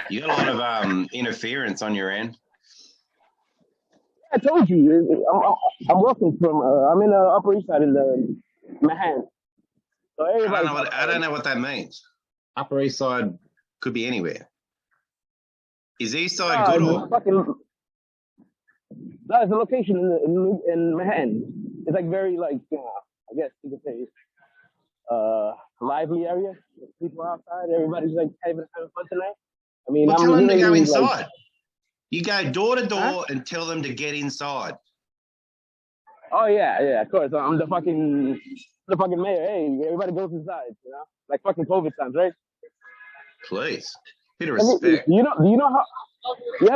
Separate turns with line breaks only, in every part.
You got a lot of interference on your end.
I told you, I'm walking from. I'm in the Upper East Side in the Manhattan. So everybody.
I don't know what that means. Upper East Side could be anywhere. Is East Side good or?
No, it's a location in Manhattan. It's like very like I guess you could say lively area. People outside. Everybody's like having fun tonight. I mean,
well, tell them to go inside.
Like,
you go door to door and tell them to get inside.
Oh yeah, of course. I'm the fucking mayor. Hey, everybody goes inside. You know, like fucking COVID times, right?
Please, bit of respect.
Do you know how you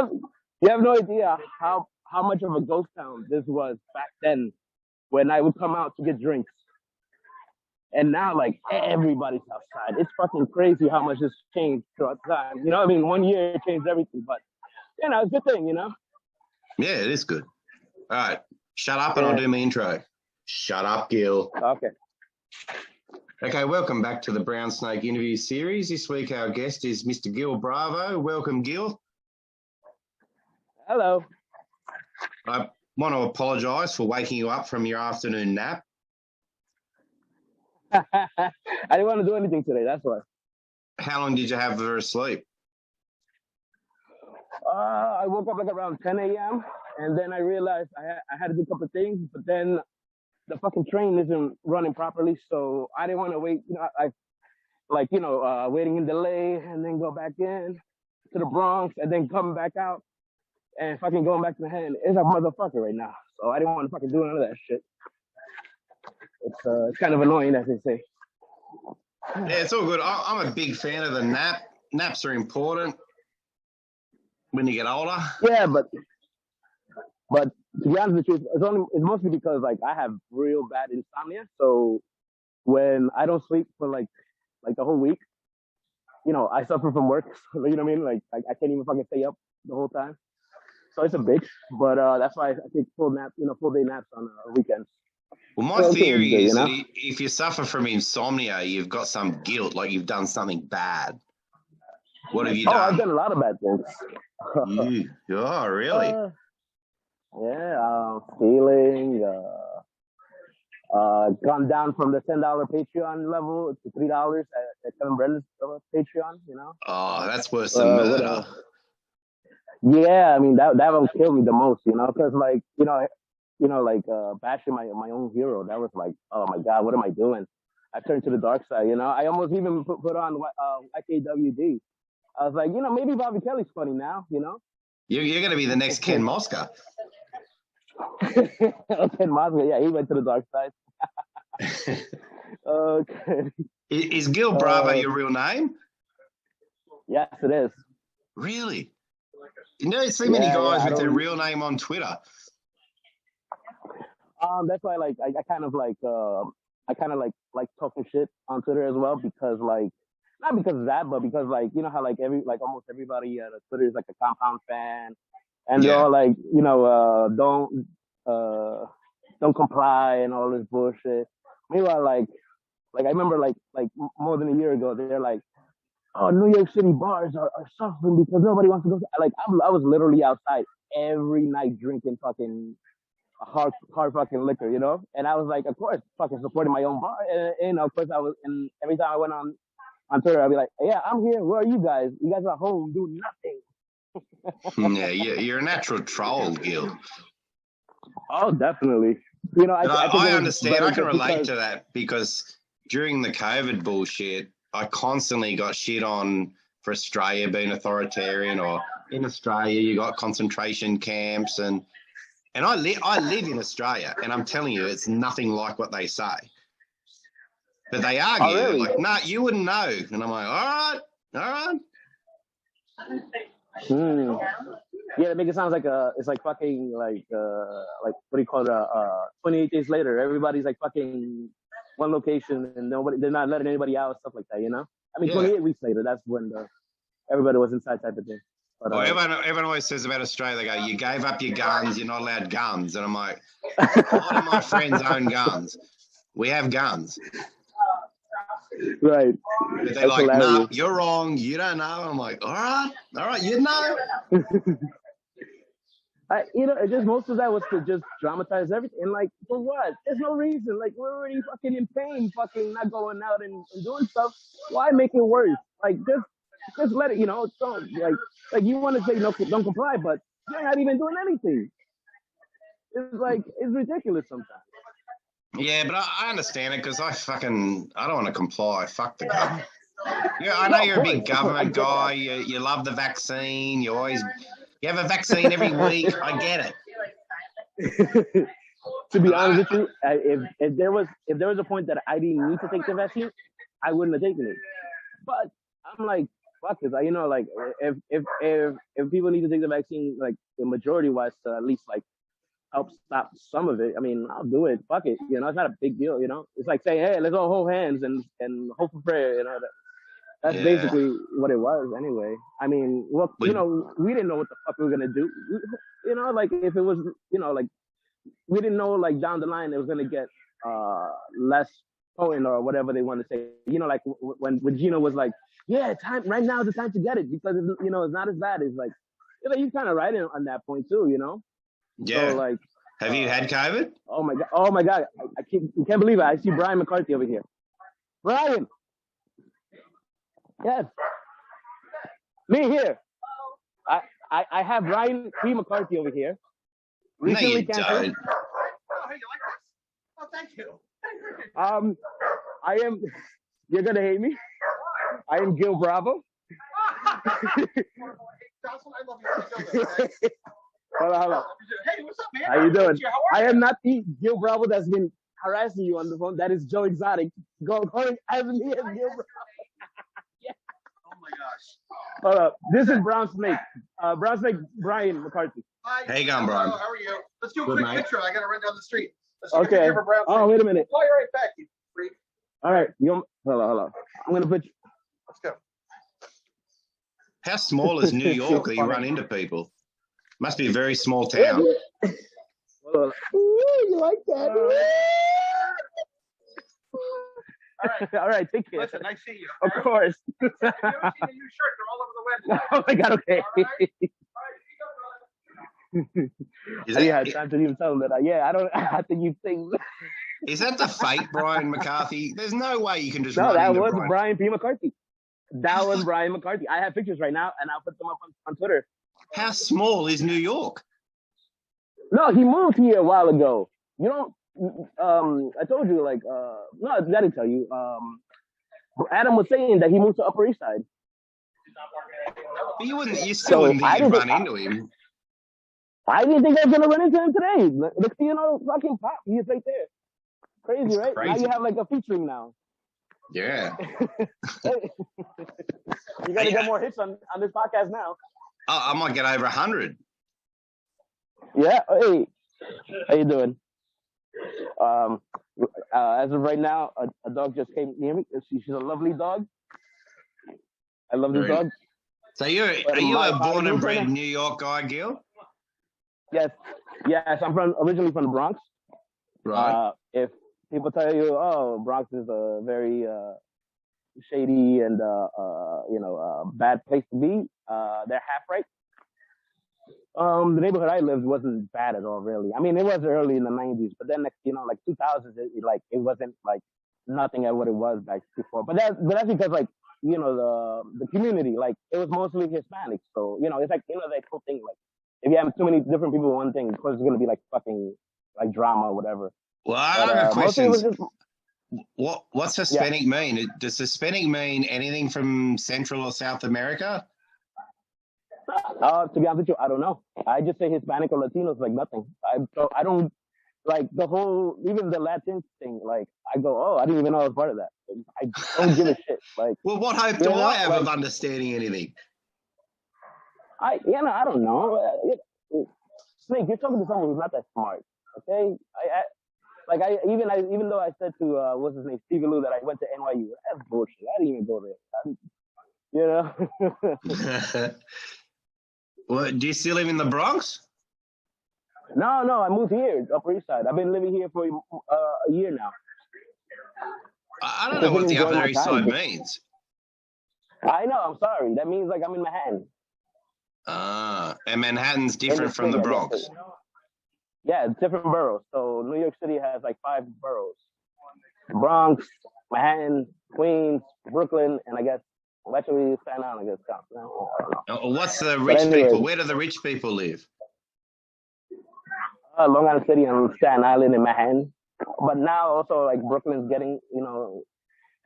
have no idea how much of a ghost town this was back then when I would come out to get drinks. And now, like, everybody's outside. It's fucking crazy how much has changed throughout time. You know, I mean, 1 year changed everything, but, you know, it's a good thing, you know?
Yeah, it is good. All right, shut up and I'll do my intro. Shut up, Gil.
Okay.
Okay, welcome back to the Brown Snake interview series. This week our guest is Mr. Gil Bravo. Welcome, Gil.
Hello.
I want to apologise for waking you up from your afternoon nap.
I didn't want to do anything today, that's why.
How long did you have for sleep?
I woke up like around 10 a.m. and then I realized I had to do a couple of things, but then the fucking train isn't running properly, so I didn't want to wait. You know, waiting in delay and then go back in to the Bronx and then coming back out and fucking going back to the hand. It's a motherfucker right now, so I didn't want to fucking do none of that shit. It's kind of annoying, as they say.
Yeah, it's all good. I'm a big fan of the nap. Naps are important when you get older.
Yeah, but to be honest with you, it's mostly because like I have real bad insomnia. So when I don't sleep for like the whole week, you know, I suffer from work. You know what I mean? Like I can't even fucking stay up the whole time. So it's a bitch. But that's why I take full day naps on weekends.
Well, my theory is that if you suffer from insomnia, you've got some guilt, like you've done something bad. What have you done?
Oh, I've done a lot of bad things.
Oh, really?
Stealing, gone down from the $10 Patreon level to $3 at Kevin Brendan's Patreon, you know?
Oh, that's worse than murder.
Yeah, I mean, that one killed me the most, you know, because, like, bashing my own hero, that was like, oh my God, what am I doing? I turned to the dark side, you know? I almost even put on YKWD. I was like, you know, maybe Bobby Kelly's funny now, you know?
You're going to be the next Ken Mosca.
Ken Mosca, yeah, he went to the dark side. Okay.
Is Gil Bravo your real name?
Yes, it is.
Really? You don't see many guys with their real name on Twitter.
That's why, like, I kind of like talking shit on Twitter as well, because like, not because of that, but because like, you know how like almost everybody at Twitter is like a Compound fan, and they're all like, you know, don't comply and all this bullshit. Meanwhile, like I remember like more than a year ago, they're like, oh, New York City bars are suffering because nobody wants to go. Like I was literally outside every night drinking fucking hard fucking liquor, you know? And I was like, of course, fucking supporting my own bar. And of course I was, and every time I went on Twitter, I'd be like, yeah, I'm here. Where are you guys? You guys are home doing nothing.
Yeah, you're a natural troll, Gil.
Oh, definitely. You know,
I understand. I can relate to that because during the COVID bullshit, I constantly got shit on for Australia being authoritarian, or in Australia you got concentration camps, and I live in Australia, and I'm telling you, it's nothing like what they say. But they argue,
really?
like, nah, you wouldn't know. And I'm like, all right.
Yeah, they make it sound like it's like fucking like what do you call it? 28 days later, everybody's like fucking one location, and they're not letting anybody out, stuff like that, you know? I mean, 28 weeks later, that's when everybody was inside type of thing. But,
everyone always says about Australia, they go, you gave up your guns, you're not allowed guns. And I'm like, a lot of my friends own guns. We have guns.
Right.
They're
That's
like,
hilarious.
"Nah, you're wrong. You don't know." I'm like, "All right, you know."
It just most of that was to just dramatize everything. And like, for what? There's no reason. Like, we're already fucking in pain, fucking not going out and doing stuff. Why make it worse? Like, just let it. Don't like you want to say no, don't comply, but you're not even doing anything. It's ridiculous sometimes.
Yeah, but I understand it because I don't want to comply. Fuck the government. Yeah, I know you're a big government guy. You love the vaccine. You have a vaccine every week. I get
it. To be honest with you, if there was a point that I didn't need to take the vaccine, I wouldn't have taken it. But I'm like, fuck this. Like if people need to take the vaccine, like the majority wise, to at least like help stop some of it. I mean, I'll do it. Fuck it. It's not a big deal. It's like saying, hey, let's all hold hands and hope for prayer. That's basically what it was anyway. I mean, well, we didn't know what the fuck we were gonna do. Like if it was, like we didn't know like down the line it was gonna get less potent or whatever they want to say. Like when Gino was like, yeah, right now is the time to get it because it's not as bad as like. He's kind of right on that point too.
Yeah.
So like,
have you had COVID?
Oh my god! I can't believe it. I see Brian McCarthy over here. Brian. Yes. Me here. I have Brian P. McCarthy over here.
Recently no, you don't.
Oh, hey, you like this? Oh, thank you.
I am. You're gonna hate me. I am Gil Bravo.
Jocelyn, I love you. Okay?
Hold on.
Hey, what's up, man?
How you doing?
How are you?
I am not the Gil Bravo that's been harassing you on the phone. That is Joe Exotic. Going as me as Gil Bravo.
Oh my gosh.
Hold up. This is Brown Snake. Brown Snake Brian McCarthy.
Hi.
Hey, Brian.
How are you? Let's do a quick picture. I gotta run down the street.
Okay. Oh, wait a minute.
I'll call you right back, you freak.
All right. Hold on. I'm gonna put you.
Let's go.
How small is New York that you run into people? Must be a very small town.
Ooh, you like that? All right, take care.
Listen, I see you.
Of course.
You haven't seen the new shirts. They're all over the website.
Oh my god, okay.
All right.
I didn't have time to even tell them that. I think you think.
Is that the fake Brian McCarthy? There's no way you can just.
No, that was Brian P. McCarthy. That was Brian McCarthy. I have pictures right now, and I'll put them up on Twitter.
How small is New York?
No, he moved here a while ago. I told you, like, no, I didn't tell you. Adam was saying that he moved to Upper East Side.
But you still wouldn't think you'd run into him.
I didn't think I was going to run into him today. Look, fucking pop. He's right there. Crazy, it's right? Crazy. Now you have, like, a featuring now.
Yeah.
You got to get more hits on this podcast now.
I might get over 100.
Yeah. Hey, how you doing? As of right now, a dog just came near me. She's a lovely dog. I love this dog.
So are you a born and bred New York guy, Gil?
Yes. I'm originally from the Bronx.
Right.
If people tell you, oh, Bronx is a very shady and bad place to be, they're half right. The neighborhood I lived wasn't bad at all, really. I mean, it was early in the 90s, but then, like 2000s, it wasn't like nothing at what it was back before. But that's because, like, the community, like, it was mostly Hispanic. So, it's like, that whole thing, like, if you have too many different people in one thing, of course, it's going to be like fucking like drama or whatever.
Well, I have a question. What's Hispanic mean? Does Hispanic mean anything from Central or South America?
To be honest with you, I don't know. I just say Hispanic or Latinos like nothing. I don't like the whole, even the Latin thing. Like I go, oh, I didn't even know I was part of that. I don't give a shit. Like,
well, what hope do I have of understanding anything?
I don't know. Snake, you're talking to someone who's not that smart. Okay, even though I said to what's his name, Stevie Lou, that I went to NYU. That's bullshit. I didn't even go there.
Well, do you still live in the Bronx?
No, I moved here, Upper East Side. I've been living here for a year now.
I don't know what the Upper East Side means.
I know. I'm sorry. That means like I'm in Manhattan.
And Manhattan's different from the Bronx.
Yeah, it's different boroughs. So New York City has like 5 boroughs: Bronx, Manhattan, Queens, Brooklyn, and I guess actually Staten Island. I guess counts. I don't know.
What's the rich people? Where do the rich people live?
Long Island City and Staten Island and Manhattan. But now also like Brooklyn's getting,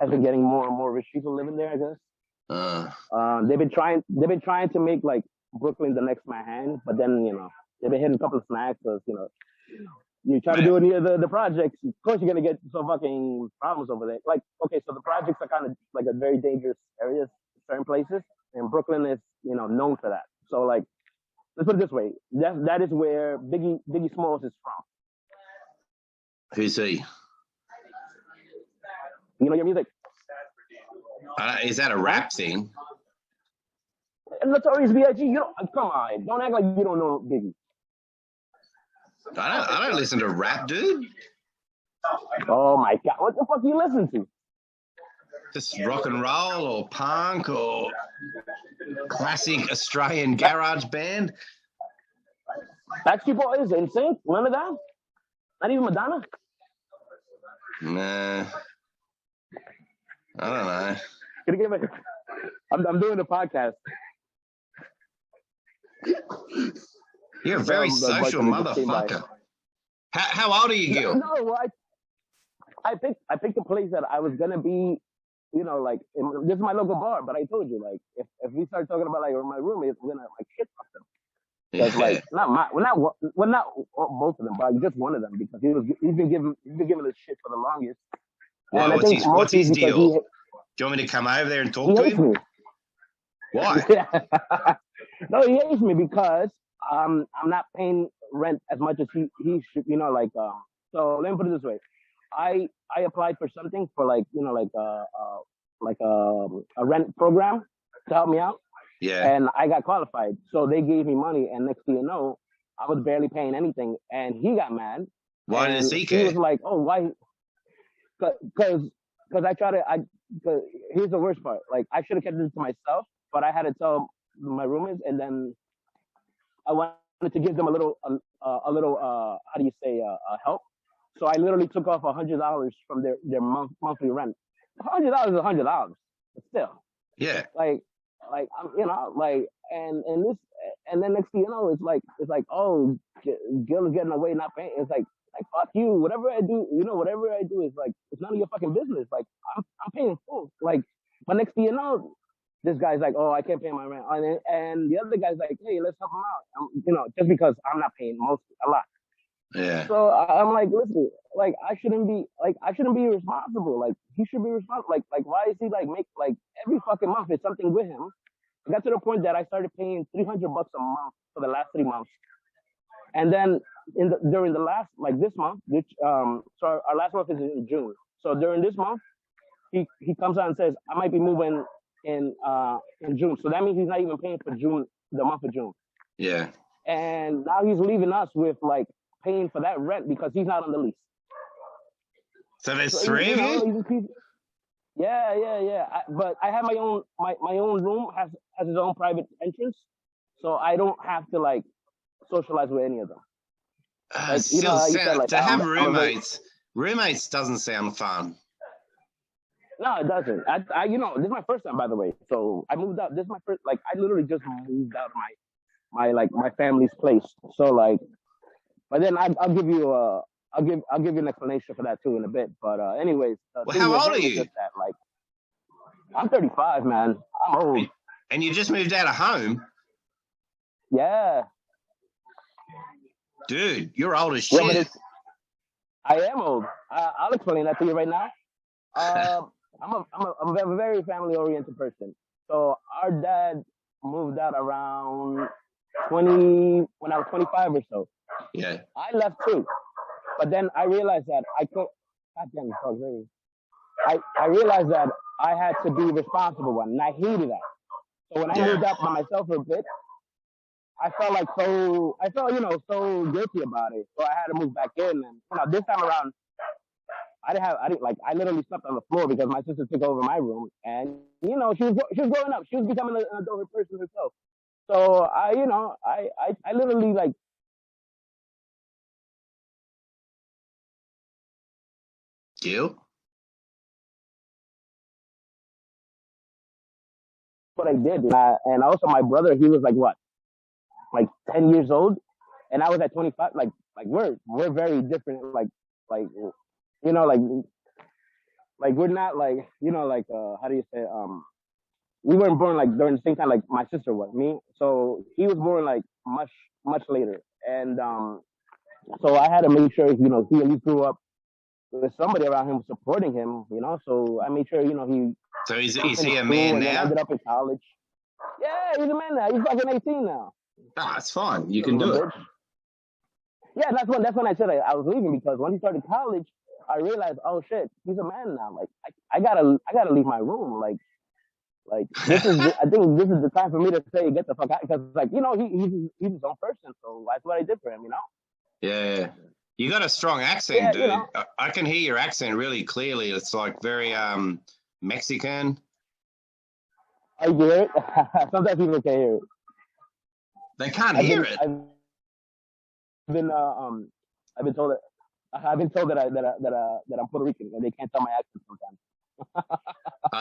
has been getting more and more rich people living there, I guess. They've been trying to make like Brooklyn the next Manhattan, but then they've been hitting a couple of snacks. So you try to do it near the projects, of course you're gonna get some fucking problems over there. Like, okay, so the projects are kind of like a very dangerous areas, certain places, and Brooklyn is known for that. So like, let's put it this way: that is where Biggie Smalls is from.
Who's he?
You know your music?
Is that a rap thing?
Notorious B.I.G. Come on, don't act like you don't know Biggie.
I don't listen to rap, dude.
Oh my God, what the fuck do you listen to?
Just rock and roll or punk or classic Australian garage band.
Backstreet Boys, NSYNC, none of that? Not even Madonna?
Nah. I don't know.
I'm doing a podcast.
You're a very social motherfucker. How old are you, Gil?
No, well, I picked a place that I was gonna be, this is my local bar. But I told you, like, if we start talking about like my roommates, we're gonna like shit fuck them. Because like not both of them, but just one of them, because he's been giving us shit for the longest.
Well,
and
what's his deal? Do you want me to come over there and talk to him? Why?
No, he hates me because I'm not paying rent as much as he should. So let me put it this way: I applied for something for a rent program to help me out.
Yeah.
And I got qualified, so they gave me money. And next thing you know, I was barely paying anything, and he got mad.
Why didn't he care?
He was like, "Oh, why?" Because I try to. Here's the worst part. Like, I should have kept this to myself, but I had to tell my roommates, and then I wanted to give them a little how do you say help. So I literally took off $100 from their monthly rent. $100 is $100, but still.
Yeah.
And then next thing you know, it's like, oh, Gil is getting away not paying. It's like fuck you. Whatever I do is like, it's none of your fucking business. Like, I'm paying full. Like, but next thing you know, this guy's like, oh, I can't pay my rent, and the other guy's like, hey, let's help him out. Just because I'm not paying a lot.
Yeah.
So I'm like, listen, like I shouldn't be responsible. Like, he should be responsible. Like why is he make every fucking month is something with him? I got to the point that I started paying $300 a month for the last 3 months, and then during the last this month, which so our last month is in June. So during this month, he comes out and says I might be moving in June. So that means he's not even paying for June, the month of June.
Yeah.
And now he's leaving us with paying for that rent because he's not on the lease.
So there's 3 of you?
Yeah. But I have my own room, has its own private entrance, so I don't have to socialize with any of them.
To have roommates doesn't sound fun.
No, it doesn't. This is my first time, by the way. So I moved out. This is my first. I literally just moved out of my family's place. So but then I'll give you an explanation for that too in a bit. But anyways,
how old are you?
I'm 35, man. I'm old.
And you just moved out of home?
Yeah.
Dude, you're old as shit.
Yeah, I am old. I'll explain that to you right now. I'm a very family-oriented person. So our dad moved out around when I was 25 or so.
Yeah.
I left too, but then I realized that I couldn't. Goddamn, I realized that I had to be responsible one, and I hated that. So when I moved out by myself for a bit, I felt so guilty about it. So I had to move back in, and this time around, I literally slept on the floor because my sister took over my room, and she was growing up. She was becoming an adult person herself. So I literally like
Gil?
what I did, and also my brother, he was like what, like 10 years old, and I was at 25. Like we're very different. Like like we're not like like how do you say we weren't born like during the same time like my sister was me. So he was born like much later, and so I had to make sure he at least grew up with somebody around him supporting him. So I made sure he.
So is
he
he a
finished
man
school and then
now?
ended up in college. Yeah, he's a man now. He's fucking 18 now.
Ah, it's fine. You can do it.
Yeah, that's when I said I was leaving, because when he started college, I realized, oh shit, he's a man now. Like I gotta leave my room. Like this is I think this is the time for me to say get the fuck out, because like he's his own person, so that's what I did for him.
Yeah. You got a strong accent,
Yeah,
dude. I can hear your accent really clearly. It's like very Mexican.
I hear it. Sometimes people can't hear it.
They can't hear it.
I've been told that I'm Puerto Rican, and they can't tell my accent sometimes.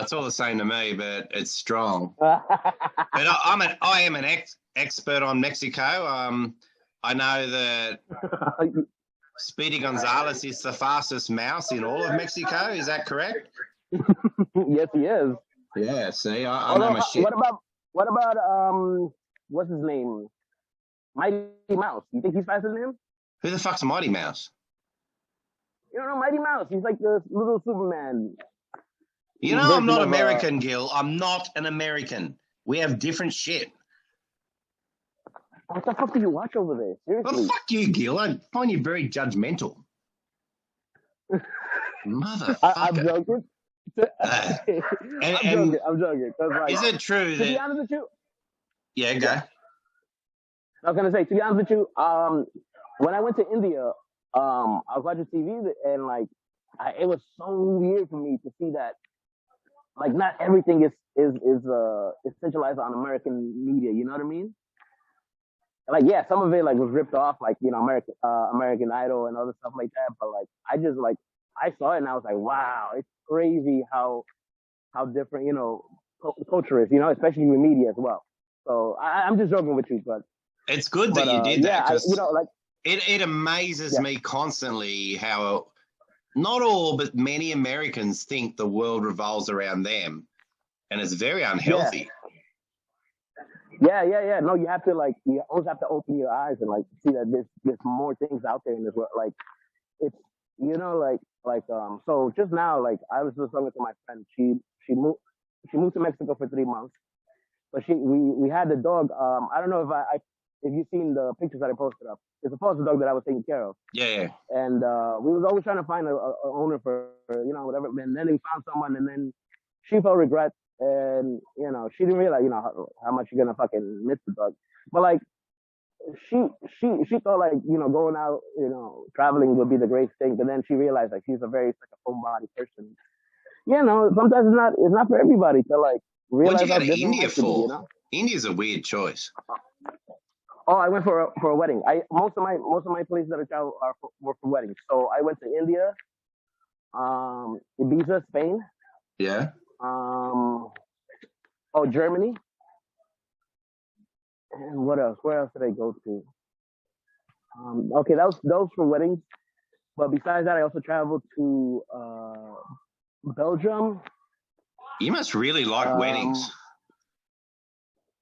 It's all the same to me, but it's strong. But I am an expert on Mexico. I know that Speedy Gonzalez is the fastest mouse in all of Mexico. Is that correct?
Yes, he is.
Yeah. See, I know my shit.
What about what's his name? Mighty Mouse. You think he's faster than him?
Who the fuck's Mighty Mouse?
You don't know Mighty Mouse? He's like the little Superman.
I'm not American, Gil. I'm not an American. We have different shit.
What the fuck do you watch over there? Seriously.
Well, fuck you, Gil. I find you very judgmental. Motherfucker.
I'm joking. I'm joking. Like,
is it true
to be honest with you?
Yeah, go.
I was gonna say, to be honest with you, when I went to India, I was watching TV, and like, it was so weird for me to see that, like, not everything is centralized on American media. You know what I mean? Like, yeah, some of it like was ripped off, like American Idol and other stuff like that. But like, I saw it and I was like, wow, it's crazy how different culture is. Especially with media as well. So I'm just joking with you, but
it's good that you did that, because
like
it amazes me constantly how not all but many Americans think the world revolves around them, and it's very unhealthy.
Yeah. No, you have to you always have to open your eyes and like see that there's more things out there in this world. Like it's so just now, like I was just talking to my friend. She moved to Mexico for 3 months, but we had the dog. I don't know if you've seen the pictures that I posted up. It's a foster dog that I was taking care of.
Yeah.
And we was always trying to find a owner for whatever. And then we found someone, and then she felt regret, and she didn't realize how much you're gonna fucking miss the dog. But like she thought like going out traveling would be the great thing, but then she realized like she's a very like a homebody person. Sometimes it's not for everybody to like realize.
What'd you go to India for? India's a weird choice.
Oh, I went for a wedding. Most of my places that I travel were for weddings. So I went to India, Ibiza, Spain.
Yeah.
Germany. And what else? Where else did I go to? Okay, those for weddings. But besides that, I also traveled to Belgium.
You must really like weddings.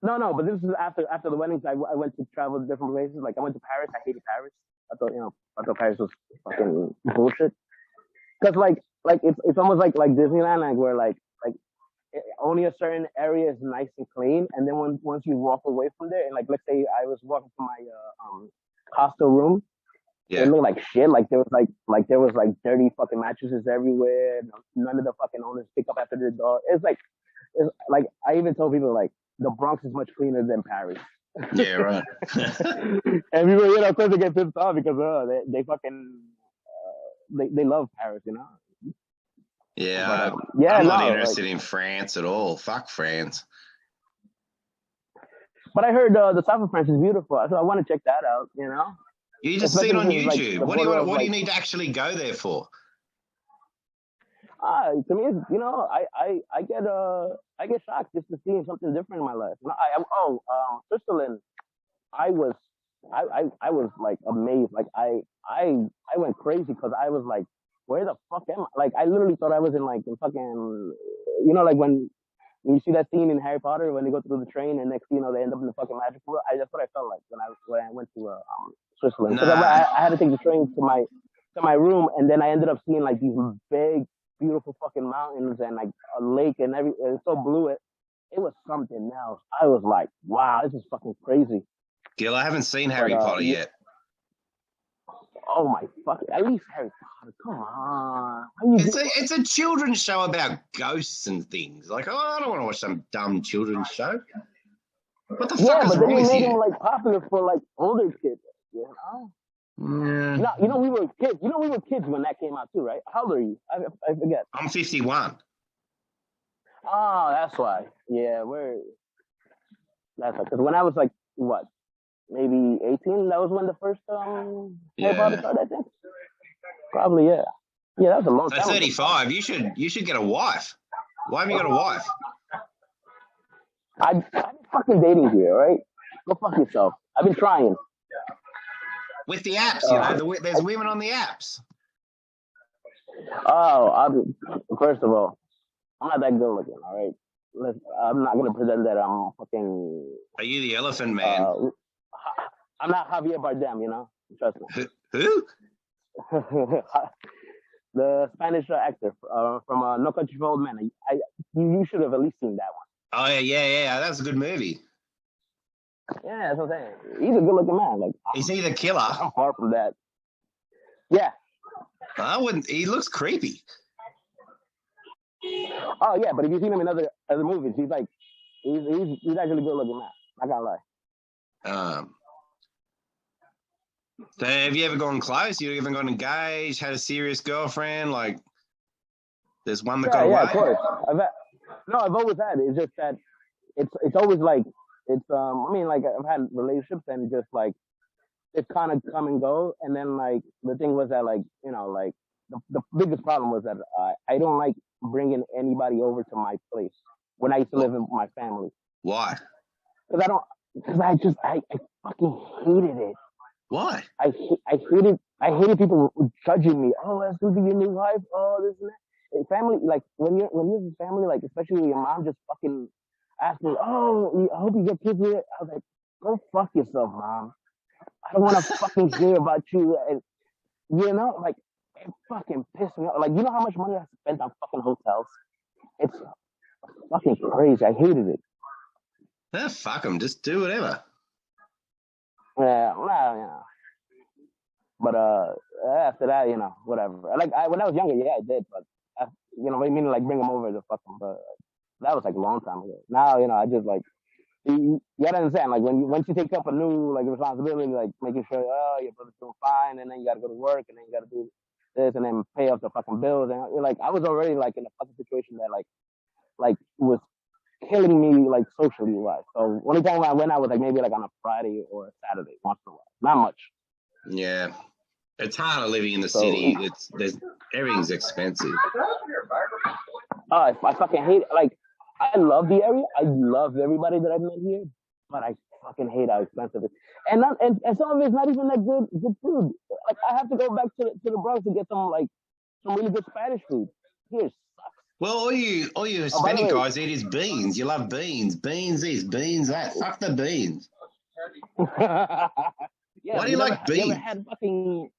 No, but this is after the weddings. I went to travel to different places. Like I went to Paris. I hated Paris. I thought Paris was fucking bullshit. Cause like it's almost like Disneyland, like where like only a certain area is nice and clean, and then once you walk away from there, and like let's say I was walking to my hostel room, it looked like shit. Like there was dirty fucking mattresses everywhere. None of the fucking owners pick up after their dog. It's like I even told people like the Bronx is much cleaner than Paris.
Yeah, right.
And people, of course, they get pissed off because they fucking they love Paris,
Yeah,
yeah,
I'm not
no,
interested in France at all. Fuck France.
but I heard the south of France is beautiful, so I want to check that out.
You just see it
Especially
on
since it's like
YouTube.
the
What do you
border
want?
of
What do
like.
you need to actually go there for?
To me, it's, I get shocked just to see something different in my life. Switzerland. I was, I was like amazed. Like I went crazy because I was like, where the fuck am I? Like I literally thought I was in fucking, like when you see that scene in Harry Potter when they go through the train and next thing you know they end up in the fucking magic world. That's what I felt like when I went to Switzerland because
Nah.
I had to take the train to my room and then I ended up seeing like these big beautiful fucking mountains and like a lake and it's so blue. It was something else. I was like, wow, this is fucking crazy.
Gil, I haven't seen Harry Potter yet.
Oh my fuck! At least Harry Potter. Come on.
It's a children's show about ghosts and things. Like, I don't want to watch some dumb children's show. What the fuck is wrong with you? Yeah, but then they made him
like popular for like older kids.
Yeah.
We were kids. We were kids when that came out too, right? How old are you? I forget.
I'm 51.
Oh, that's why. Yeah, that's because when I was like what, maybe 18. That was when the first Harry Potter started. I think. Probably yeah. Yeah, that was a long time.
35. You should get a wife. Why haven't you got a wife?
I've been fucking dating here, right? Go fuck yourself. I've been trying.
With the apps, there's women on the apps.
First of all, I'm not that good looking, all right? I'm not going to pretend that I'm fucking...
Are you the elephant man?
I'm not Javier Bardem, Trust me.
Who?
The Spanish actor from No Country for Old Men. You should have at least seen that one.
Oh, yeah. That's a good movie.
Yeah, that's what I'm saying. He's a good-looking man. Like,
is he the killer?
I'm far from that. Yeah.
I wouldn't. He looks creepy.
Oh yeah, but if you've seen him in other movies, he's actually a good-looking man. I can't lie.
So have you ever gone close? You ever got engaged? Had a serious girlfriend? Like, there's one that got away.
Yeah, of course. I've always had it. It's just that it's always like. I've had relationships and just like it kind of come and go. And then like the thing was that the biggest problem was that I don't like bringing anybody over to my place when I used to live with my family.
Why?
Because I fucking hated it.
Why?
I hated people judging me. Oh, that's gonna be your new wife. Oh, this and that. And family, like when you're in family, like especially your mom just fucking asked me, oh, I hope you get kids here. I was like, go fuck yourself, mom. I don't want to fucking hear about you. And, like, it fucking pissed me off. Like, you know how much money I spent on fucking hotels? It's fucking crazy. I hated it.
Fuck them. Just do whatever.
Yeah, well, But after that, whatever. Like, when I was younger, yeah, I did. But, meaning like bring them over to fuck them. But that was like a long time ago. Now, I just like, you gotta understand, like once you take up a new like responsibility, like making sure, your brother's doing fine, and then you gotta go to work, and then you gotta do this, and then pay off the fucking bills, and like I was already like in a fucking situation that like was killing me like socially wise. So only time I went out was like maybe like on a Friday or a Saturday once in a while, not much.
Yeah, it's harder living in the city. Everything's expensive.
I fucking hate it. Like. I love the area. I love everybody that I've met here, but I fucking hate how expensive it is. And some of it's not even that good food. Like I have to go back to the Bronx to get some really good Spanish food. Here sucks.
Well, all you Hispanic guys eat is beans. You love beans. Beans this, beans that. Fuck the beans.
Yeah,
why do you like beans?
You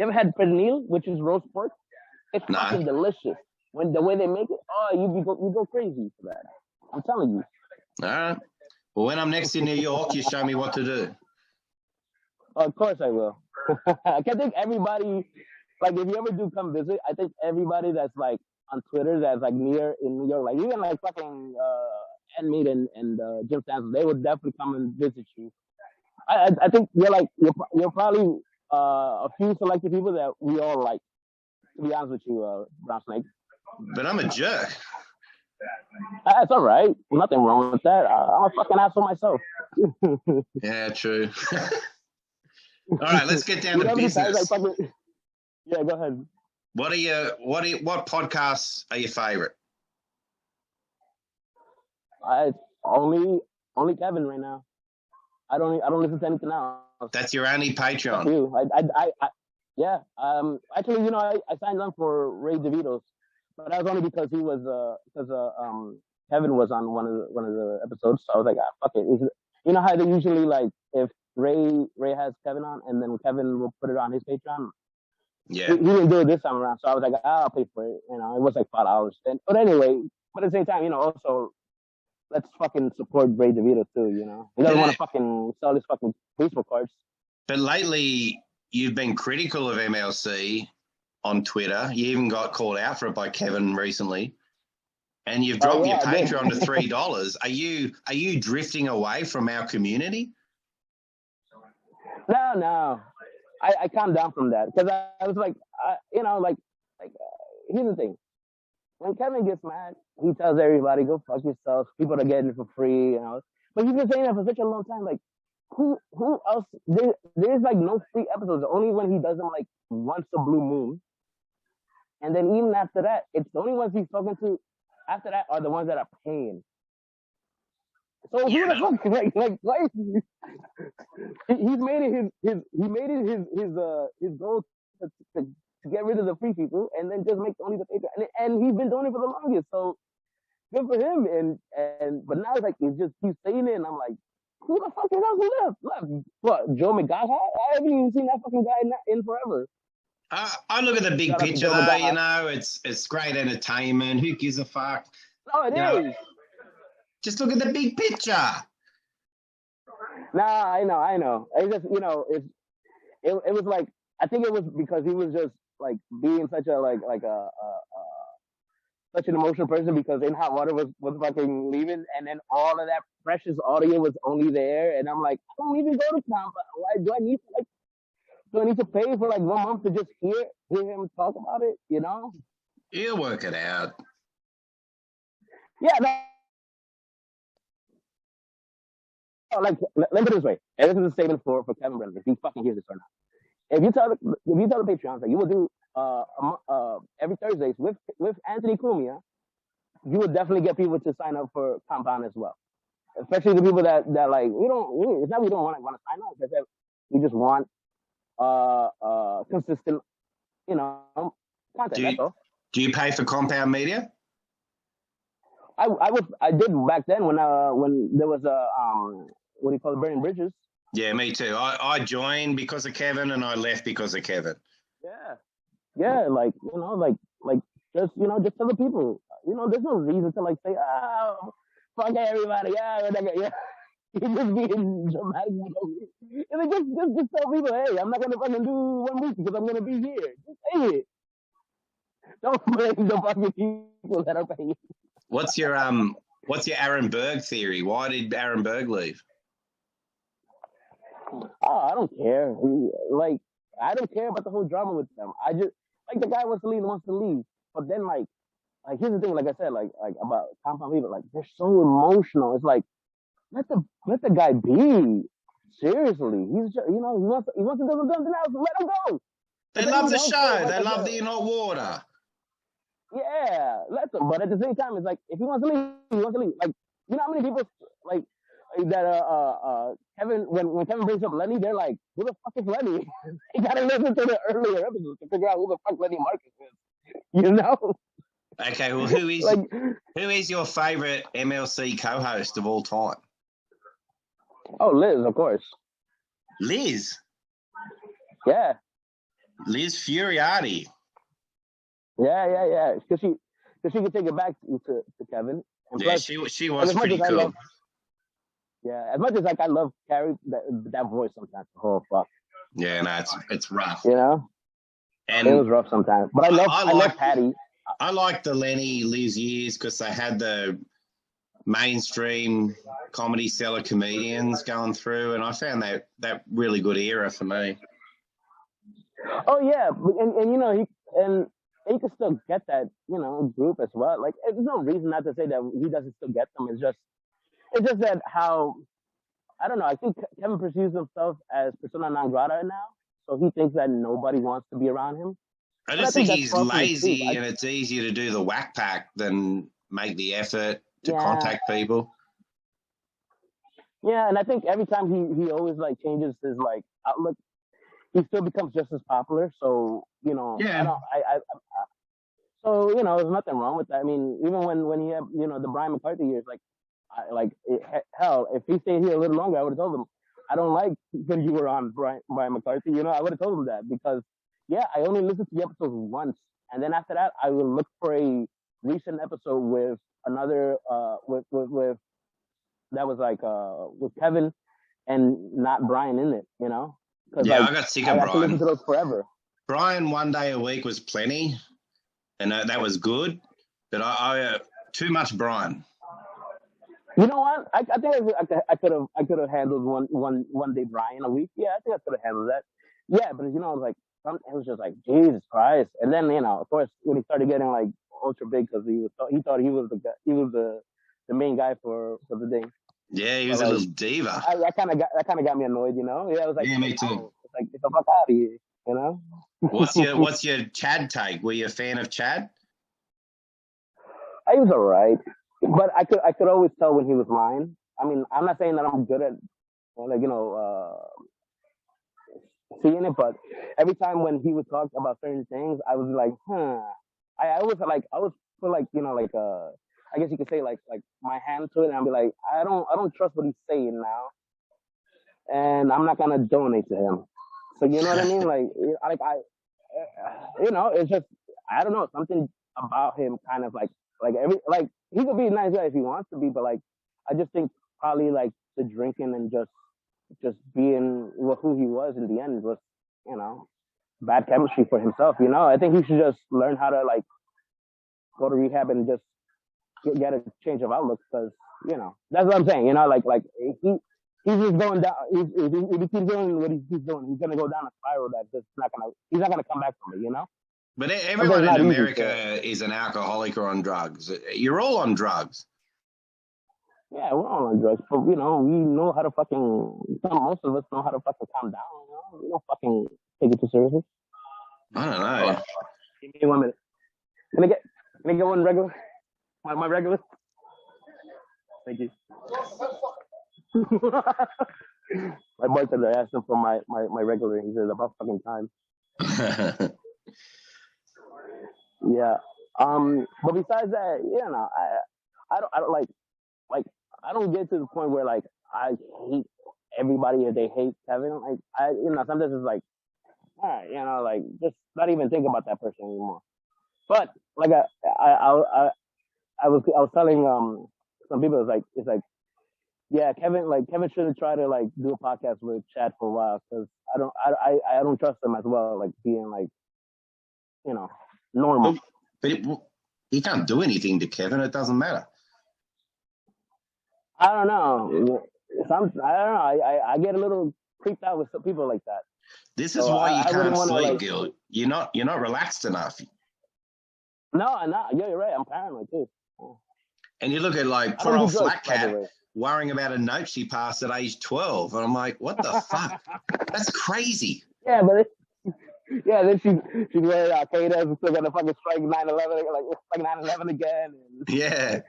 ever had pernil, which is roast pork? It's fucking delicious. When the way they make it, you go crazy for that. I'm telling you.
All right. Well, when I'm next in New York, you show me what to do.
Of course I will. I think everybody, like if you ever do come visit, I think everybody that's like on Twitter that's like near in New York, like even like fucking Ed Mead and Jim Stanton, they would definitely come and visit you. I think you're probably a few selected people that we all like. To be honest with you, Brown Snake.
But I'm a jerk.
That's all right. Nothing wrong with that. I'm a fucking asshole myself.
Yeah, true. All right, let's get down to business.
Yeah, go ahead.
What podcasts are your favorite?
Only Kevin right now. I don't listen to anything else.
That's your only Patreon.
Fuck you. Yeah. Actually, I signed on for Ray DeVito's, but that was only because he was Kevin was on one of the episodes. So I was like, fuck it. You know how they usually like if Ray has Kevin on, and then Kevin will put it on his Patreon.
Yeah.
He didn't do it this time around, so I was like, I'll pay for it. It was like $5. But anyway, but at the same time, also let's fucking support Ray DeVito too. He doesn't want to fucking sell his fucking baseball cards.
But lately, you've been critical of MLC on Twitter. You even got called out for it by Kevin recently. And you've dropped your Patreon to $3. Are you drifting away from our community?
No. I calmed down from that because I was like, here's the thing. When Kevin gets mad, he tells everybody, go fuck yourself. People are getting it for free, But he's been saying that for such a long time. Like, who else? There's like no free episodes. Only when he does them like once a blue moon. And then even after that, it's the only ones he's talking to after that are the ones that are paying. So who the fuck like why he's made it his goal to get rid of the free people and then just make only the Patreon. And he's been doing it for the longest. So good for him. But now it's like he just keeps saying it, and I'm like, who the fuck is else left? What, Joe McGaha? I haven't even seen that fucking guy in forever.
I look at the big picture though, it's great entertainment. Who gives a fuck?
No, it is.
Just look at the big picture.
Nah, I know. It just, it was like, I think it was because he was just like being such such an emotional person because In Hot Water was fucking leaving, and then all of that precious audio was only there, and I'm like, I don't even go to Tampa. Why do I need to pay for like 1 month to just hear him talk about it?
He'll work it out.
Yeah. Like, let me put it this way, and this is a statement for Kevin Brennan, if he fucking hears this or not. If you tell the Patreons that you will do every Thursdays with Anthony Cumia, you will definitely get people to sign up for Compound as well. Especially the people that like it's not we don't want to sign up, it's that we just want consistent content. That's all.
Do you pay for Compound Media?
I did back then when there was what do you call it, burning bridges.
Yeah, me too. I joined because of Kevin, and I left because of Kevin.
Yeah, like just just tell the people, there's no reason to like say, fuck everybody, yeah. You're just being dramatic. And just tell people, hey, I'm not gonna fucking do 1 week because I'm gonna be here. Just say it. Don't blame the fucking people that are paying.
What's your Aaron Berg theory? Why did Aaron Berg leave?
Oh, I don't care. I don't care about the whole drama with them. I just the guy wants to leave. But then like here's the thing, like I said, like about Compound People, like they're so emotional. It's like let the guy be. Seriously, he's just, he wants to do something else. Let him go.
They love the show. They love the In Hot Water.
Yeah, let them. But at the same time, it's like if he wants to leave, he wants to leave. Like how many people like that Kevin when Kevin brings up Lenny, they're like, who the fuck is Lenny? You gotta listen to the earlier episodes to figure out who the fuck Lenny Marcus is.
Okay, well, who is your favorite MLC co-host of all time?
Oh, Liz, of course.
Liz?
Yeah.
Liz Furiati.
Yeah. Because she could take it back to Kevin. And
yeah, plus, she was pretty cool.
As much as I love Carrie, that voice sometimes. Oh fuck.
Yeah, no, it's rough.
And it was rough sometimes. But I love Patty.
I like the Lenny Liz years because they had the mainstream comedy seller comedians going through, and I found that really good era for me.
Oh yeah, and he can still get that, group as well. Like, there's no reason not to say that he doesn't still get them. It's just that how, I don't know. I think Kevin perceives himself as persona non grata now, so he thinks that nobody wants to be around him.
I just think he's lazy, and it's easier to do the whack pack than make the effort to contact people.
Yeah, and I think every time he always like changes his like outlook, he still becomes just as popular. So so there's nothing wrong with that. I mean, even when he had the Brian McCarthy years, hell, if he stayed here a little longer, I would have told him I don't like that you were on Brian McCarthy. I would have told him that because I only listened to the episodes once, and then after that, I will look for a recent episode with another with that was like with Kevin and not Brian in it. Because
I got sick of Brian. I
to listen to those forever.
Brian one day a week was plenty, and that was good. But I too much Brian.
You know what? I think I could have handled one day Brian a week. Yeah, I think I could have handled that. Yeah, but it was just like Jesus Christ. And then of course, when he started getting like ultra big because he thought he was the main guy for the day.
Yeah, he was a little diva.
That kind of got me annoyed. Yeah, I was like,
yeah, me too.
It's like get the fuck out of here.
What's your Chad take? Were you a fan of Chad?
I was alright, but I could always tell when he was lying. I mean, I'm not saying that I'm good at seeing it, but every time when he would talk about certain things, I was like, I always feel like I guess you could say like my hand to it, and I'll be like, I don't trust what he's saying now, and I'm not gonna donate to him. So you know what I mean? It's just I don't know, something about him kind of like he could be a nice guy if he wants to be, but like I just think probably like the drinking and just being who he was in the end was bad chemistry for himself. I think he should just learn how to like go to rehab and just get a change of outlook because that's what I'm saying. He's just going down. If he keeps doing what he keeps doing, he's gonna go down a spiral that just he's not gonna come back from it.
But everyone in America is an alcoholic or on drugs. You're all on drugs.
Yeah, we're all on drugs, but we know how to most of us know how to fucking calm down. We don't fucking take it too seriously.
I don't know.
Give me 1 minute. Can I get one regular? My regular? Thank you. My bartender asked him for my regular. He said about fucking time. Yeah. But besides that, I don't like I don't get to the point where like I hate everybody if they hate Kevin. Like sometimes it's like, all right, like just not even think about that person anymore. But like I was telling some people it's like yeah, Kevin shouldn't try to like do a podcast with Chad for a while because I don't trust him as well, like being like normal.
But he can't do anything to Kevin. It doesn't matter.
I don't know. I don't know. I get a little creeped out with some people like that.
This is why you can't sleep, Gil. You're not relaxed enough.
No, I'm not. Yeah, you're right. I'm paranoid too.
And you look at like poor old Flat Cat worrying about a note she passed at age 12, and I'm like, what the fuck? That's crazy.
Yeah, but then she's wearing Al-Qaeda and still gonna fucking strike 9/11, like 9/11 again. And yeah.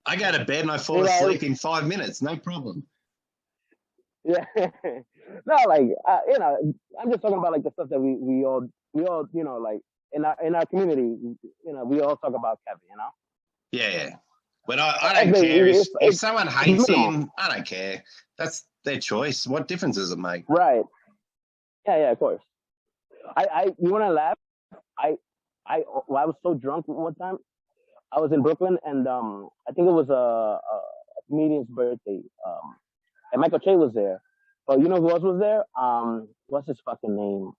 I go to bed and I fall asleep in 5 minutes, no problem.
Yeah. No, like I'm just talking about like the stuff that we all like in our community, we all talk about Kevin,
Yeah. But I don't care if someone hates him. I don't care. That's their choice. What difference does it make?
Right. Yeah, of course. You want to laugh? I was so drunk one time. I was in Brooklyn, and I think it was a comedian's birthday. And Michael Che was there. But you know who else was there? What's his fucking name?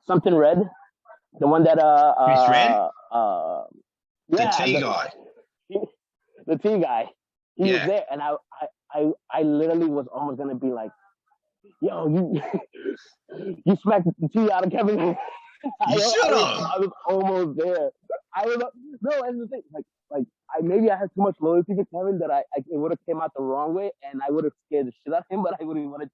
Something Red. The one that
Chris Red?
The
T guy.
The T guy. He was there, and I literally was almost gonna be like, "Yo, you smacked the T out of Kevin."
You should have.
I was almost there. I was no, and the thing, like maybe I had too much loyalty to Kevin that it would have came out the wrong way, and I would have scared the shit out of him, but I wouldn't want to.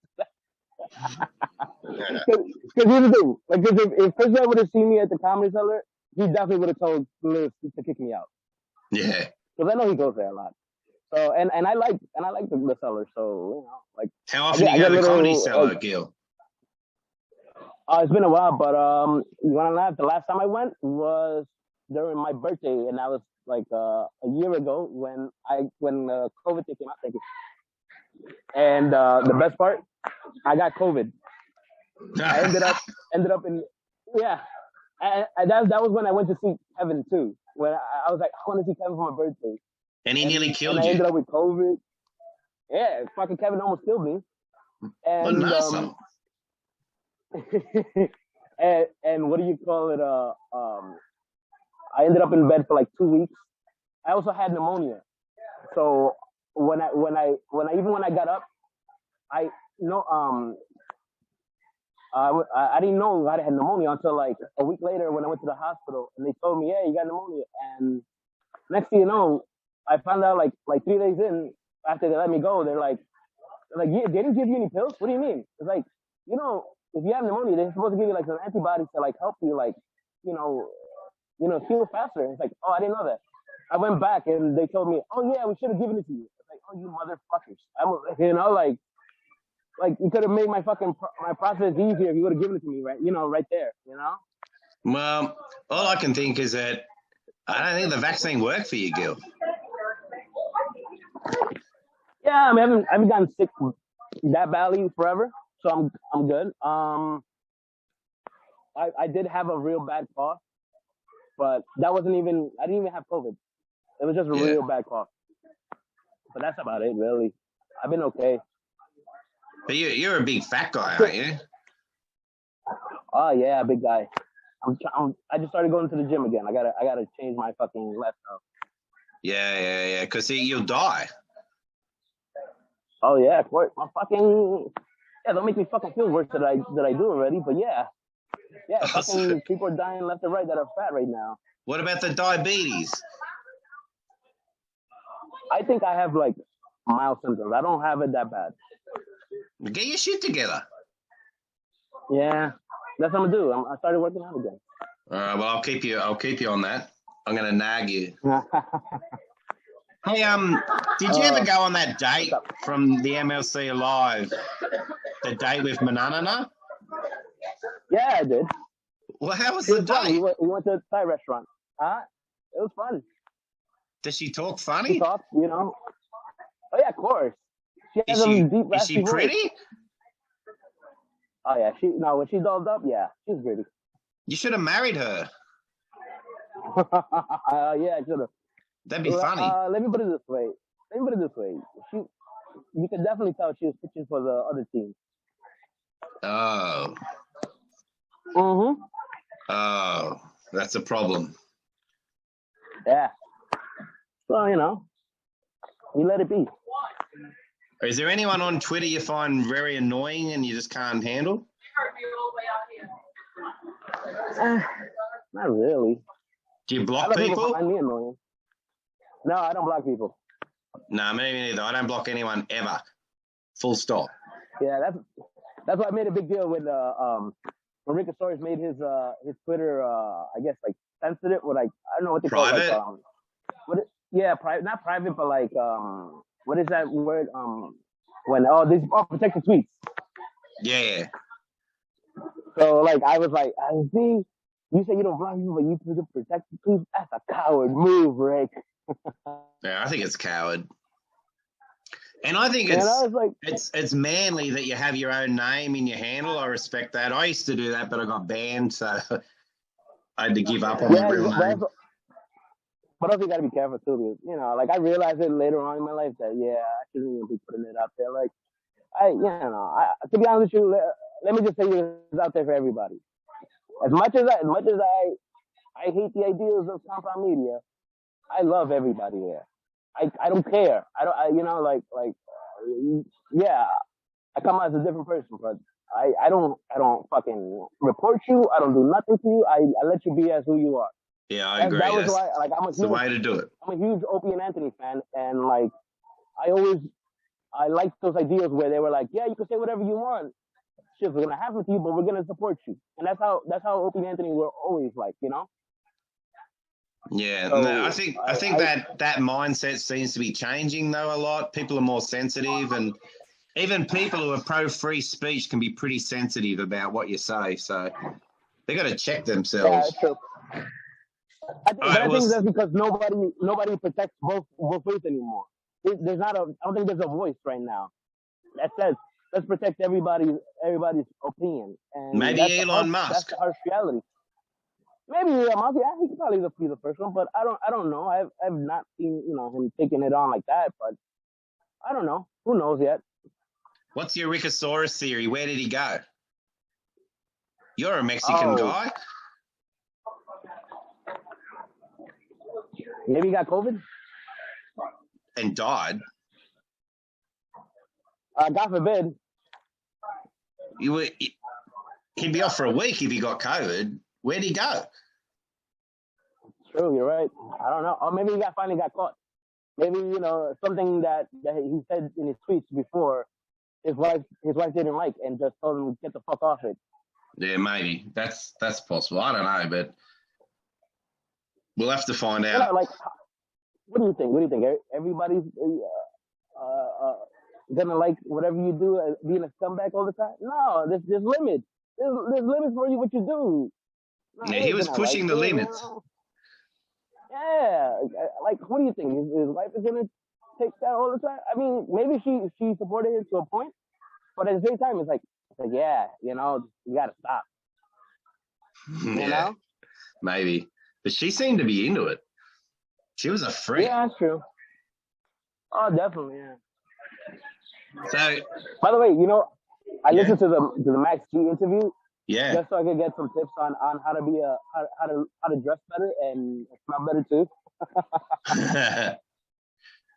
Because here's the thing, like, if Chris would have seen me at the Comedy Cellar, he definitely would have told Lewis to kick me out.
Yeah.
Because I know he goes there a lot. So and I like the Cellar. So like.
How often do you go to the Comedy Cellar, Gil?
It's been a while, but you want to laugh? The last time I went was during my birthday, and that was like a year ago when COVID came out. Thank you. And the best part, I got COVID. I ended up in and that was when I went to see Kevin too. When I was like, I want to see Kevin for my birthday.
And he nearly killed you.
I ended up with COVID. Yeah, fucking Kevin almost killed me. And and what do you call it? I ended up in bed for like 2 weeks. I also had pneumonia. So when I got up, I didn't know I had pneumonia until like a week later when I went to the hospital and they told me, yeah, you got pneumonia. And next thing you know, I found out like 3 days in after they let me go, they're like, yeah, they didn't give you any pills? What do you mean? It's like, if you have pneumonia, they're supposed to give you like some antibodies to like help you like, heal faster. It's like, oh, I didn't know that. I went back and they told me, oh yeah, we should have given it to you. It's like, oh, you motherfuckers. Like you could have made my process easier if you would have given it to me right there.
Well, all I can think is that I don't think the vaccine worked for you, Gil.
Yeah, I mean, I haven't gotten sick that badly forever, so I'm good. I did have a real bad cough, but I didn't even have COVID. It was just a real bad cough. But that's about it, really. I've been okay.
But you're a big fat guy, aren't you?
Oh yeah, big guy. I just started going to the gym again. I gotta change my fucking lifestyle.
Yeah. Because you'll die.
Oh yeah, of course. Don't make me fucking feel worse that I do already. But yeah, fucking people are dying left and right that are fat right now.
What about the diabetes?
I think I have like mild symptoms. I don't have it that bad.
Get your shit together.
Yeah, that's what I'm gonna do. I started working out again.
All right. Well, I'll keep you on that. I'm gonna nag you. Hey, did you ever go on that date from the MLC Live? The date with Manana?
Yeah, I did.
Well, how was the date?
We went to a Thai restaurant. It was fun.
Does she talk funny?
She talks, Oh yeah, of course. She has deep,
is she pretty?
Voice. Oh yeah, when she's dolled up, yeah, she's pretty.
You should have married her.
Yeah, I should have.
That'd be funny.
Let me put it this way. You can definitely tell she was pitching for the other team.
Oh.
Mm-hmm.
Oh, that's a problem.
Yeah. Well, you let it be.
Is there anyone on Twitter you find very annoying and you just can't handle?
Not really.
Do you block people?
Find me annoying. No, I don't block people.
No, me neither. I don't block anyone ever. Full stop.
Yeah, that's why I made a big deal when Rickasaurus made his Twitter I guess like sensitive or like I don't know what they
private?
call it. Private, not private, but like what is that word? When these protected tweets.
Yeah.
So like I was like, I see. You say you don't block people, but you protect tweets. That's a coward move, Rick.
Yeah, I think it's coward. And I think it's manly that you have your own name in your handle. I respect that. I used to do that, but I got banned, so I had to give up on my real name.
But also you gotta be careful too, because like I realized it later on in my life that I shouldn't even be putting it out there. Like to be honest with you, let me just say it's out there for everybody. As much as I hate the ideas of compound media, I love everybody there. I don't care. I come out as a different person, but I don't fucking report you. I don't do nothing to you. I let you be as who you are.
Yeah, I agree.
That was why, like,
That's the way to do it.
I'm a huge Opie and Anthony fan, and like, I liked those ideas where they were like, yeah, you can say whatever you want. Shit's gonna happen to you, but we're gonna support you. And that's how Opie and Anthony were always like, you know.
Yeah,
So
I think that mindset seems to be changing though a lot. People are more sensitive, and even people who are pro free speech can be pretty sensitive about what you say. So they got to check themselves.
Yeah, true. I think that's because nobody protects both ways anymore. I don't think there's a voice right now that says let's protect everybody's opinion. And
maybe Elon Musk.
That's the harsh reality. Maybe Elon Musk. Yeah, he could probably be the first one, but I don't know. I've not seen him taking it on like that. But I don't know. Who knows yet?
What's your Rickasaurus theory? Where did he go? You're a Mexican guy.
Maybe he got COVID
and died.
God forbid.
He'd be off for a week if he got COVID. Where'd he go?
True, you're right. I don't know. Or maybe he finally got caught. Maybe something that he said in his tweets before. His wife didn't like and just told him to get the fuck off it.
Yeah, maybe that's possible. I don't know, but we'll have to find out.
Like, what do you think? Everybody's gonna like whatever you do, being a scumbag all the time? No, there's limits. There's limits for what you do.
No, yeah, he was pushing the limits.
Yeah, like, what do you think? His wife is gonna take that all the time? I mean, maybe she supported it to a point, but at the same time, it's like yeah, you gotta stop.
Yeah, maybe. But she seemed to be into it. She was a freak.
Yeah, that's true. Oh, definitely, yeah.
So,
by the way, I listened to the Max G interview.
Yeah.
Just so I could get some tips on how to be how to dress better and smell better too.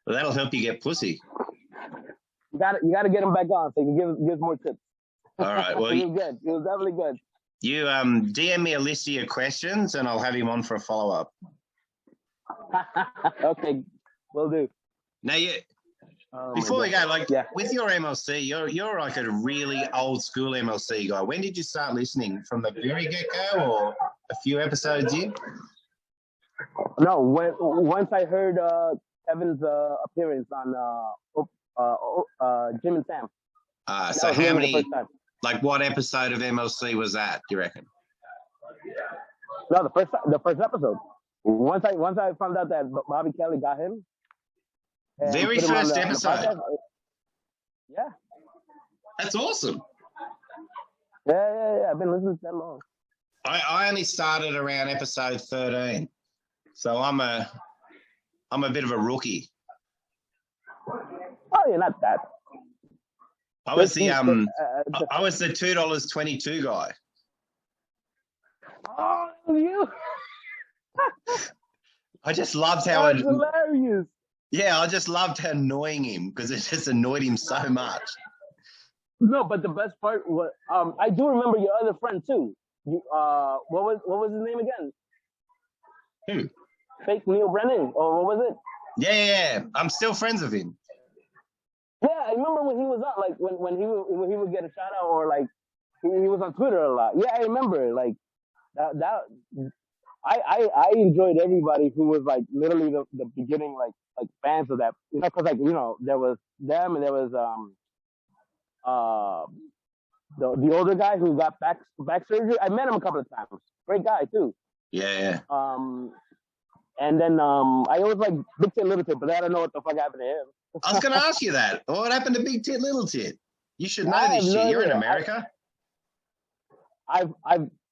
Well, that'll help you get pussy.
You gotta get him back on so you can give more tips.
All right. Well,
it was good. It was definitely good.
You DM me a list of your questions and I'll have him on for a follow up.
Okay, will do.
Now before we go, with your MLC, you're like a really old school MLC guy. When did you start listening? From the very get go, or a few episodes in?
No, once I heard Kevin's appearance on Jim and Sam.
So how many? Like, what episode of MLC was that? Do you reckon?
No, the first episode. Once I found out that Bobby Kelly got him.
Very first episode.
Yeah.
That's awesome.
Yeah. I've been listening to that long.
I only started around episode 13, so I'm a bit of a rookie.
Oh, you're not that.
I was the $2.22 guy.
Oh, you!
I just loved how
That's hilarious.
Yeah, I just loved how annoying him because it just annoyed him so much.
No, but the best part was I do remember your other friend too. What was his name again?
Who?
Fake Neil Brennan, or what was it?
Yeah. I'm still friends with him.
Yeah, I remember when he was on, like when he would get a shout out, or like he was on Twitter a lot. Yeah, I remember like that. I enjoyed everybody who was like literally the beginning like fans of that, because there was them and there was the older guy who got back surgery. I met him a couple of times. Great guy too.
Yeah.
And then I always like Big Tit Little Tit, but I don't know what the fuck happened to him.
I was gonna ask you that. What happened to Big Tit Little Tit? You should know this shit. You're in America.
I've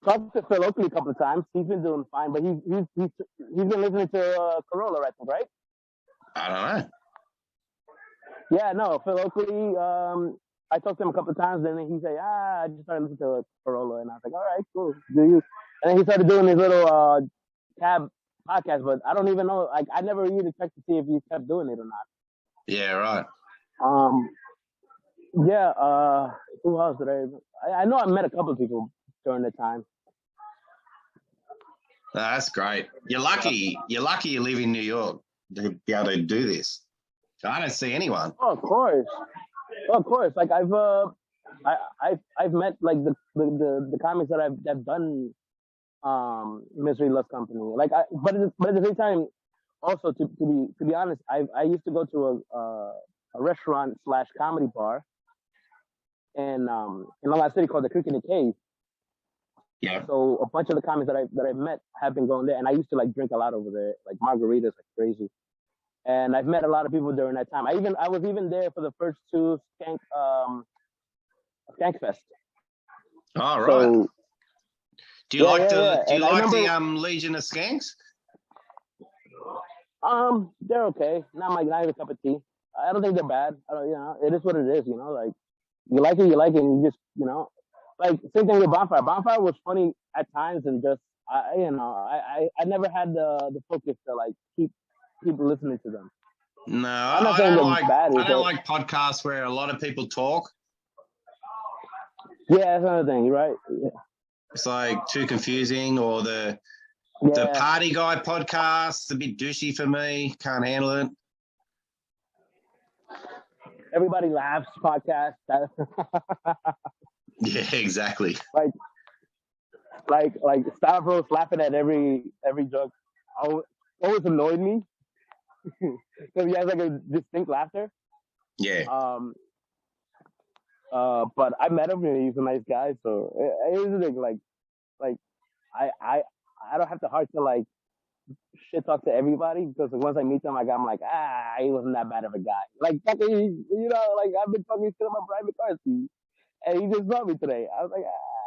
talked to Phil Oakley a couple of times. He's been doing fine, but he's been listening to Corolla, I think, right?
I don't know.
Yeah, no, Phil Oakley. I talked to him a couple of times, and then he said, I just started listening to Corolla, and I was like, all right, cool, do you? And then he started doing his little cab podcast, but I don't even know. Like, I never even checked to see if he kept doing it or not.
Yeah, right.
Who else did I know I met a couple of people during the time.
That's great. You're lucky. You're lucky you live in New York to be able to do this. I don't see anyone.
Oh, of course. Like I've met like the comics that I've done Misery Love Company. Like but at the same time, also to be honest, I used to go to a restaurant / comedy bar in Long Island City called the Creek in the Cave.
Yeah.
So a bunch of the comics that I've met have been going there, and I used to like drink a lot over there, like margaritas like crazy. And I've met a lot of people during that time. I was even there for the first two Skank Fest.
Oh, right.
So,
do you like the
remember,
Legion of Skanks?
They're okay. Not even a cup of tea. I don't think they're bad. It is what it is. Like you like it, and you just like same thing with Bonfire. Bonfire was funny at times, and just I never had the focus to like keep listening to them.
No, I don't like podcasts where a lot of people talk.
Yeah, that's another thing, right? Yeah.
It's like too confusing, or the Party Guy podcast, a bit douchey for me. Can't handle it.
Everybody Laughs podcast.
Yeah, exactly.
Like Stavros laughing at every joke always annoyed me because he has like a distinct laughter.
Yeah.
But I met him and he's a nice guy, so it was like I don't have the heart to like shit talk to everybody because once I meet them, I'm like, he wasn't that bad of a guy. Like fucking, like I've been talking shit about Brian McCarthy, and he just saw me today. I was like,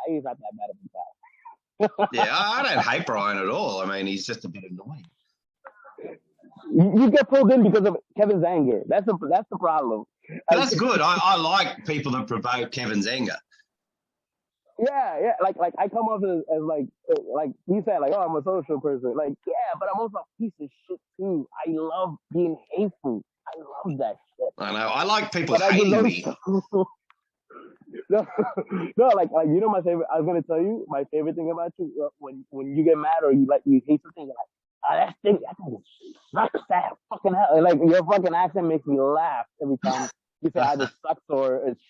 he's not that bad of a guy.
Yeah, I don't hate Brian at all. I mean, he's just a bit annoying.
You get pulled in because of Kevin's anger. That's the problem.
That's good. I like people that provoke Kevin's anger.
Yeah. Like I come off as like he said, like, I'm a social person. Like, yeah, but I'm also a piece of shit too. I love being hateful. I love that shit.
I know. I like people hating me.
No, like my favorite. I was gonna tell you my favorite thing about you when you get mad or you hate something. You're like, that thing sucks. That fucking hell. Like your fucking accent makes me laugh every time you say either sucks or it's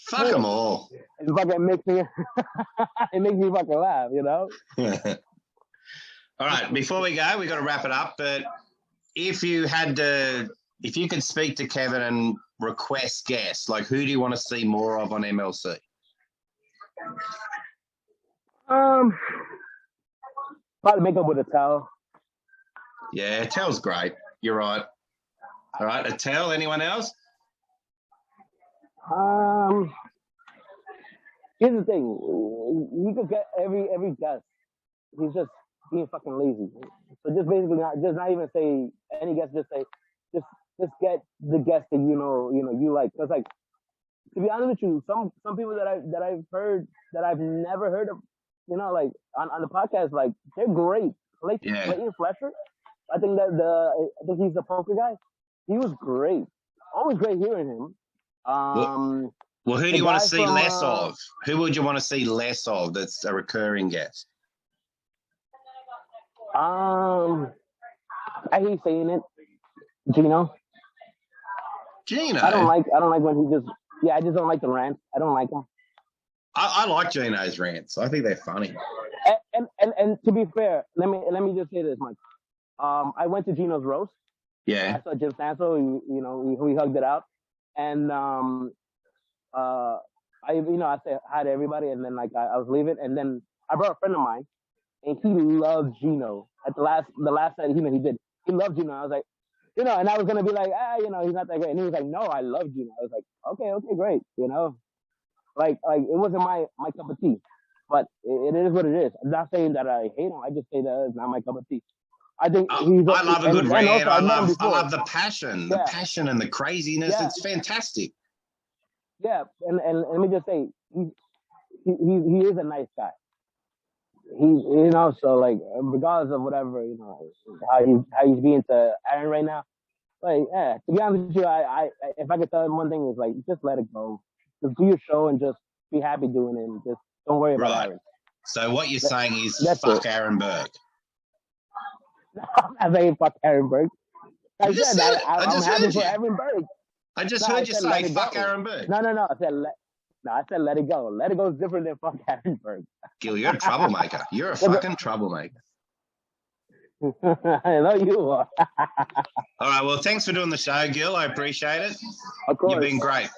fuck them all.
It fucking makes me it makes me fucking laugh.
All right, before we go, we got to wrap it up. But if you could speak to Kevin and request guests, like who do you want to see more of on MLC?
Probably make up with Attell.
Yeah, Attell's great. You're right. All right, Attell. Anyone else?
Here's the thing. You could get every guest. He's just being fucking lazy. So just basically not even say any guest. Just say just get the guest that you like. Because like to be honest with you, some people that I've heard that I've never heard of, like on the podcast, like they're great. Clayton Fletcher, I think he's the poker guy. He was great. Always great hearing him.
Well, who do you want to see less of? Who would you want to see less of that's a recurring guest?
I hate saying it. Gino. I don't like when he just. Yeah, I just don't like the rants. I don't like them.
I like Gino's rants. I think they're funny.
And to be fair, let me just say this, Mike. I went to Gino's roast.
Yeah.
I saw Jim Stansel. We hugged it out, and I said hi to everybody, and then like I was leaving, and then I brought a friend of mine, and he loved Gino. At the last set, he did. He loved Gino. I was like, and I was gonna be like, he's not that great, and he was like, no, I love Gino. I was like, okay, great, like it wasn't my cup of tea, but it is what it is. I'm not saying that I hate him. I just say that it's not my cup of tea. I think
I love a good rant. I love the passion, and the craziness. Yeah. It's fantastic.
Yeah, and let me just say, he is a nice guy. So like regardless of whatever, how he's being to Aaron right now, like to be honest with you, I if I could tell him one thing is like just let it go. just do your show and just be happy doing it. And just don't worry about
Right.
Aaron.
So what you're saying is
That's
fuck
it.
Aaron Burke.
I'm saying fuck Aaron Burke. I
You just
said
said it. I
I'm
just
happy
heard
for
you.
Aaron Burke.
I just
No, I
heard you
said
say
let it
fuck
go.
Aaron Burke.
No. I said let it go. Let it go is different than fuck Aaron Burke.
Gil, you're a troublemaker. You're a fucking troublemaker.
I know you are.
All right, well, thanks for doing the show, Gil. I appreciate it.
Of course.
You've been great.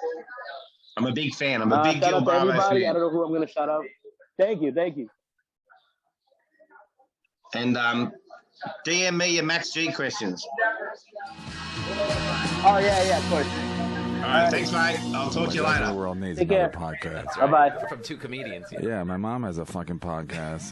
I'm a big fan. I'm a big
Shout
Gil
out to
Bravo
everybody.
fan.
I don't know who I'm going to shout out. Thank you.
And DM me your Max G questions.
Oh, yeah, of course.
All right, thanks, mate. I'll talk to you later.
The world needs
Take
another
care.
podcast.
Bye-bye.
From two comedians.
Yeah, my mom has a fucking podcast.